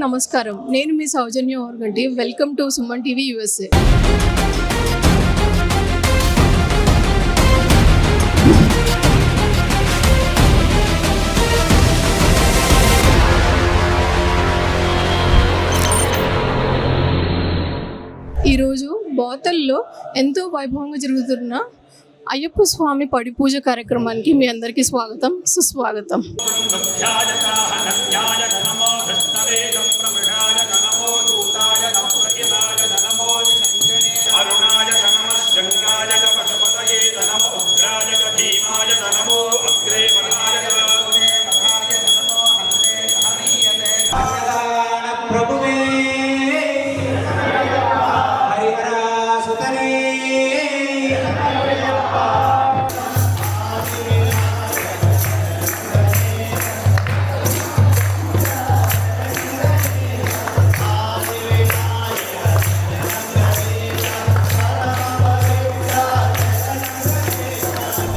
నమస్కారం. నేను మీ Soujanya Organti. Welcome to Suman TV USA. ఈరోజు బోతల్లో ఎంతో వైభవంగా జరుగుతున్న అయ్యప్ప స్వామి పడి పూజ కార్యక్రమానికి మీ అందరికీ స్వాగతం, సుస్వాగతం.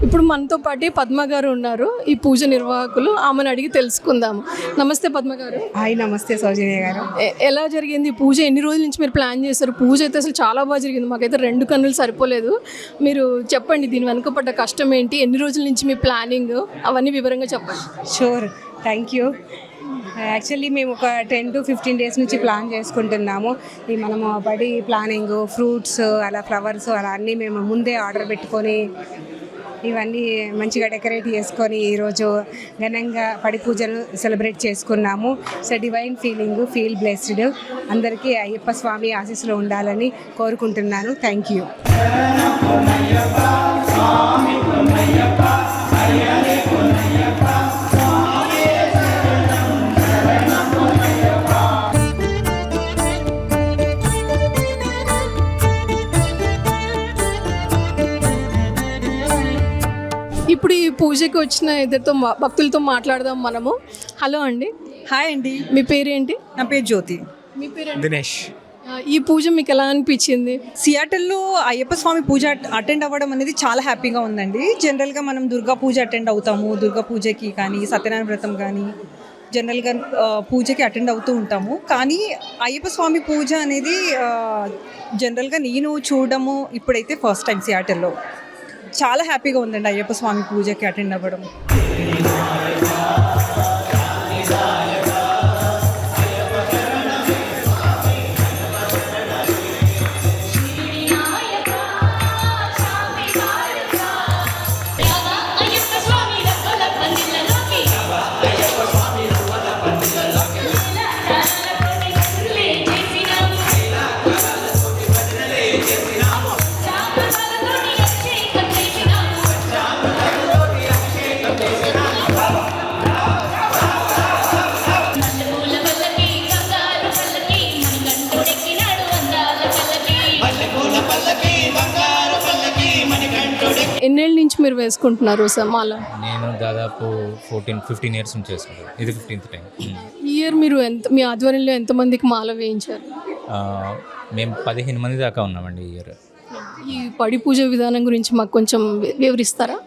ఇప్పుడు మనతో పాటు పద్మ గారు ఉన్నారు, ఈ పూజ నిర్వాహకులు. ఆమెను అడిగి తెలుసుకుందాము. నమస్తే పద్మ గారు. హాయ్, నమస్తే సౌజన్య గారు. ఎలా జరిగింది ఈ పూజ? ఎన్ని రోజుల నుంచి మీరు ప్లాన్ చేశారు? పూజ అయితే అసలు చాలా బాగా జరిగింది. మాకైతే 2 కన్నులు సరిపోలేదు. మీరు చెప్పండి, దీని వెనుక పడ్డ కష్టం ఏంటి, ఎన్ని రోజుల నుంచి మీ ప్లానింగ్, అవన్నీ వివరంగా చెప్పండి. Sure, thank you. యాక్చువల్లీ మేము ఒక 10 to 15 డేస్ నుంచి ప్లాన్ చేసుకుంటున్నాము. ఈ మనము బడి ప్లానింగ్, ఫ్రూట్స్, అలా ఫ్లవర్స్ అలా అన్నీ మేము ముందే ఆర్డర్ పెట్టుకొని ఇవన్నీ మంచిగా డెకరేట్ చేసుకొని ఈరోజు ఘనంగా పడి పూజను సెలబ్రేట్ చేసుకున్నాము. So divine feel blessed. అందరికీ అయ్యప్ప స్వామి ఆశీస్సులు ఉండాలని కోరుకుంటున్నాను. Thank you. ఇప్పుడు ఈ పూజకి వచ్చిన ఇద్దరితో భక్తులతో మాట్లాడదాం మనము. హలో అండి. హాయ్ అండి. మీ పేరేంటి? నా పేరు జ్యోతి. మీ పేరు? దినేష్. ఈ పూజ మీకు ఎలా అనిపించింది? సియాటల్లో అయ్యప్ప స్వామి పూజ అటెండ్ అవ్వడం అనేది చాలా హ్యాపీగా ఉందండి. జనరల్గా మనం దుర్గా పూజ అటెండ్ అవుతాము, దుర్గా పూజకి కానీ సత్యనారాయణ వ్రతం కానీ జనరల్గా పూజకి అటెండ్ అవుతూ ఉంటాము. కానీ అయ్యప్ప స్వామి పూజ అనేది జనరల్గా నేను చూడడము ఇప్పుడైతే ఫస్ట్ టైం సియాటల్లో. చాలా హ్యాపీగా ఉందండి అయ్యప్ప స్వామి పూజకి అటెండ్ అవ్వడం. ఎన్నేళ్ళ నుంచి మీరు వేసుకుంటున్నారు మాల? నేను దాదాపు 14-15 ఇయర్స్ నుంచి చేసుకుంటాను. ఇది 15th టైం. ఈ ఇయర్ మీరు మీ ఆధ్వర్యంలో ఎంతమందికి మాల వేయించారు? మేము 15 మంది దాకా ఉన్నామండి ఈ ఇయర్. ఈ పడి పూజ విధానం గురించి మాకు కొంచెం వివరిస్తారా?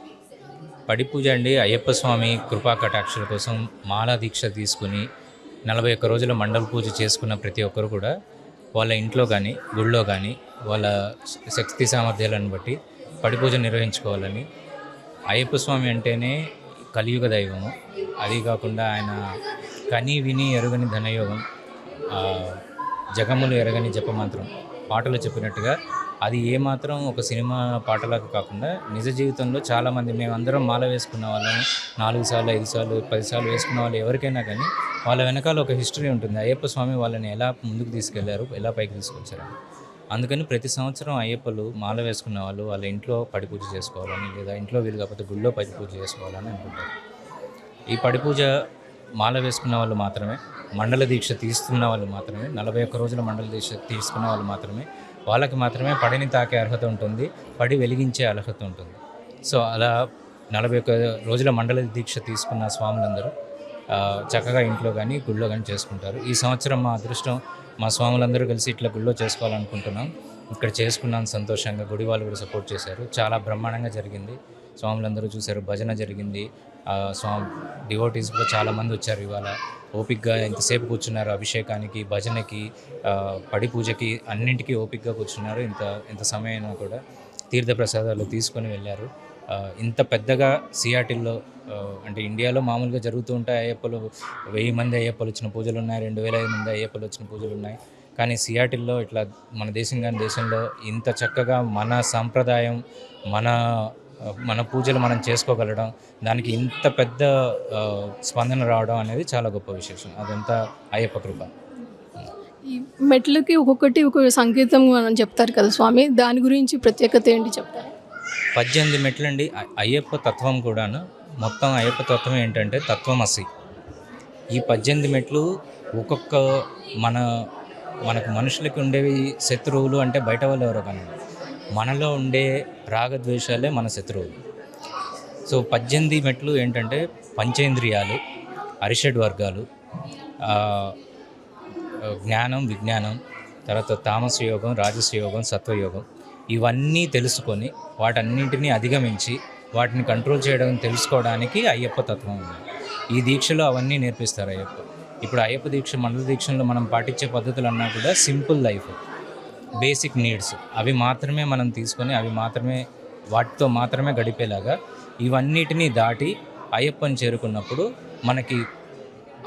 పడి పూజ అండి, అయ్యప్ప స్వామి కృపా కటాక్షల కోసం మాలా దీక్ష తీసుకుని 41 రోజుల మండల పూజ చేసుకున్న ప్రతి ఒక్కరు కూడా వాళ్ళ ఇంట్లో కానీ గుళ్ళో కానీ వాళ్ళ శక్తి సామర్థ్యాలను బట్టి పడి పూజ నిర్వహించుకోవాలని. అయ్యప్ప స్వామి అంటేనే కలియుగ దైవము. అది కాకుండా ఆయన కని విని ఎరుగని ధనయోగం, జగములు ఎరగని జపమంత్రం. పాటలు చెప్పినట్టుగా అది ఏమాత్రం ఒక సినిమా పాటలాగా కాకుండా నిజ జీవితంలో చాలామంది, మేమందరం మాల వేసుకున్న వాళ్ళం 4 సార్లు 5 సార్లు 10 సార్లు వేసుకున్న వాళ్ళు ఎవరికైనా కానీ వాళ్ళ వెనకాల ఒక హిస్టరీ ఉంటుంది. అయ్యప్ప స్వామి వాళ్ళని ఎలా ముందుకు తీసుకెళ్లారు, ఎలా పైకి తీసుకొచ్చారు. అందుకని ప్రతి సంవత్సరం అయ్యప్పలు మాల వేసుకున్న వాళ్ళు వాళ్ళ ఇంట్లో పడి పూజ చేసుకోవాలని, లేదా ఇంట్లో వీలు కాకపోతే గుళ్ళో పడి పూజ చేసుకోవాలని అనుకుంటారు. ఈ పడి పూజ మాల వేసుకున్న వాళ్ళు మాత్రమే, మండల దీక్ష తీసుకున్న వాళ్ళు మాత్రమే, 41 రోజుల మండల దీక్ష తీసుకున్న వాళ్ళు మాత్రమే, వాళ్ళకి మాత్రమే పడిని తాకే అర్హత ఉంటుంది, పడి వెలిగించే అర్హత ఉంటుంది. సో అలా 41 రోజుల మండల దీక్ష తీసుకున్న స్వాములందరూ చక్కగా ఇంట్లో కానీ గుళ్ళో కానీ చేసుకుంటారు. ఈ సంవత్సరం మా అదృష్టం, మా స్వాములందరూ కలిసి ఇట్లా గుళ్ళో చేసుకోవాలనుకుంటున్నాం. ఇక్కడ చేసుకున్నాను సంతోషంగా. గుడి వాళ్ళు కూడా సపోర్ట్ చేశారు. చాలా బ్రహ్మాండంగా జరిగింది. స్వాములందరూ చూశారు, భజన జరిగింది. స్వామి డివోటీస్ కూడా చాలామంది వచ్చారు ఇవాళ. ఓపిక్గా ఇంతసేపు కూర్చున్నారు, అభిషేకానికి, భజనకి, పడి పూజకి, అన్నింటికీ ఓపిక్గా కూర్చున్నారు. ఇంత సమయం అయినా కూడా తీర్థప్రసాదాలు తీసుకొని వెళ్ళారు. ఇంత పెద్దగా సియాటిల్లో అంటే ఇండియాలో మామూలుగా జరుగుతూ ఉంటాయి అయ్యప్పలు, 1000 మంది అయ్యప్పలు వచ్చిన పూజలు ఉన్నాయి, 2500 మంది అయ్యప్పలు వచ్చిన పూజలు ఉన్నాయి. కానీ సియాటిల్లో ఇట్లా మన దేశంలో ఇంత చక్కగా మన సాంప్రదాయం, మన పూజలు మనం చేసుకోగలడం, దానికి ఇంత పెద్ద స్పందన రావడం అనేది చాలా గొప్ప విశేషం. అదంతా అయ్యప్ప కృప. ఈ మెట్లకి ఒక్కొక్కటి ఒక సంకేతం అని చెప్తారు కదా స్వామి, దాని గురించి ప్రత్యేకత ఏంటి చెప్తారు? 18 మెట్లండి. అయ్యప్ప తత్వం కూడాను, మొత్తం అయ్యప్ప తత్వం ఏంటంటే తత్వమసి. ఈ 18 మెట్లు ఒక్కొక్క మనకు మనుషులకి ఉండేవి శత్రువులు అంటే బయట వాళ్ళు ఎవరో కానీ మనలో ఉండే రాగద్వేషాలే మన శత్రువులు. సో 18 మెట్లు ఏంటంటే పంచేంద్రియాలు, అరిషడ్ వర్గాలు, జ్ఞానం, విజ్ఞానం, తర్వాత తామస యోగం, రాజస యోగం, సత్వయోగం, ఇవన్నీ తెలుసుకొని వాటన్నింటినీ అధిగమించి వాటిని కంట్రోల్ చేయడం తెలుసుకోవడానికి అయ్యప్ప తత్వం ఉంది. ఈ దీక్షలో అవన్నీ నేర్పిస్తారు అయ్యప్ప. ఇప్పుడు అయ్యప్ప దీక్ష, మండల దీక్షలో మనం పాటించే పద్ధతులు అన్నా కూడా సింపుల్ లైఫ్, బేసిక్ నీడ్స్, అవి మాత్రమే మనం తీసుకొని వాటితో మాత్రమే గడిపేలాగా ఇవన్నిటినీ దాటి అయ్యప్పని చేరుకున్నప్పుడు మనకి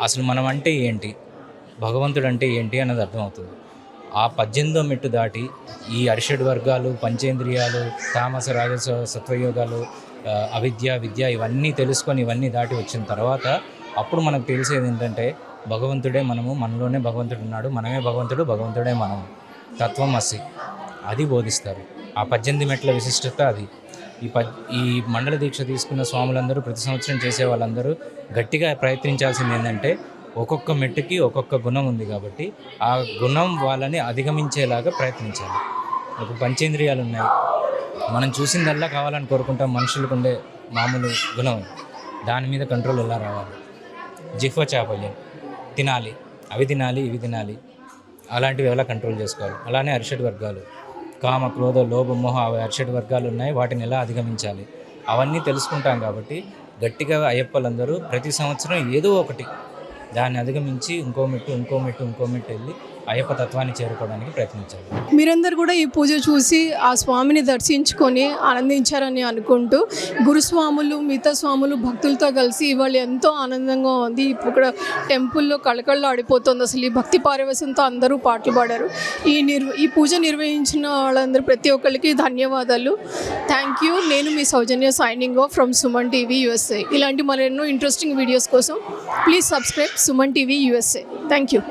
అసలు మనం అంటే ఏంటి, భగవంతుడు అంటే ఏంటి అన్నది అర్థమవుతుంది. ఆ 18వ మెట్టు దాటి ఈ అరిషడ్ వర్గాలు, పంచేంద్రియాలు, తామస, రాజస, సత్వయోగాలు, అవిద్య, విద్య, ఇవన్నీ తెలుసుకొని ఇవన్నీ దాటి వచ్చిన తర్వాత అప్పుడు మనకు తెలిసేది ఏంటంటే భగవంతుడే మనము, మనలోనే భగవంతుడు ఉన్నాడు, మనమే భగవంతుడు, భగవంతుడే మనము, తత్వం అసి, అది బోధిస్తారు. ఆ 18 మెట్ల విశిష్టత అది. ఈ మండల దీక్ష తీసుకున్న స్వాములందరూ, ప్రతి సంవత్సరం చేసే వాళ్ళందరూ గట్టిగా ప్రయత్నించాల్సింది ఏంటంటే ఒక్కొక్క మెట్టుకి ఒక్కొక్క గుణం ఉంది కాబట్టి ఆ గుణం వాళ్ళని అధిగమించేలాగా ప్రయత్నించాలి. ఇప్పుడు పంచేంద్రియాలు ఉన్నాయి, మనం చూసిందల్లా కావాలని కోరుకుంటాం, మనుషులకు ఉండే మామూలు గుణం, దాని మీద కంట్రోల్ ఎలా రావాలి? జిహ్వ చాపల్యం, తినాలి, అవి తినాలి, ఇవి తినాలి, అలాంటివి ఎలా కంట్రోల్ చేసుకోవాలి? అలానే అరిషడ్ వర్గాలు, కామ, క్రోధ, లోభ, మోహ, అవి అరిషడ్ వర్గాలు ఉన్నాయి, వాటిని ఎలా అధిగమించాలి? అవన్నీ తెలుసుకుంటాం కాబట్టి గట్టిగా అయ్యప్పలందరూ ప్రతి సంవత్సరం ఏదో ఒకటి దాన్ని అధిగమించి ఇంకో మెట్టు వెళ్ళి అయ్యప్ప తత్వాన్ని చేరుకోవడానికి ప్రయత్నించాలి. మీరందరూ కూడా ఈ పూజ చూసి ఆ స్వామిని దర్శించుకొని ఆనందించారని అనుకుంటూ, గురుస్వాములు, మిగతా స్వాములు, భక్తులతో కలిసి ఇవాళ ఎంతో ఆనందంగా ఉంది. ఇప్పుడు ఇక్కడ టెంపుల్లో కళకళ ఆడిపోతుంది. అసలు ఈ భక్తి పారవశ్యంతో అందరూ పాటలు పాడారు. ఈ పూజ నిర్వహించిన వాళ్ళందరూ ప్రతి ఒక్కరికి ధన్యవాదాలు. Thank you. నేను మీ Soujanya, signing off from Suman TV USA. ఇలాంటి మరెన్నో ఇంట్రెస్టింగ్ వీడియోస్ కోసం please subscribe Suman TV USA. Thank you.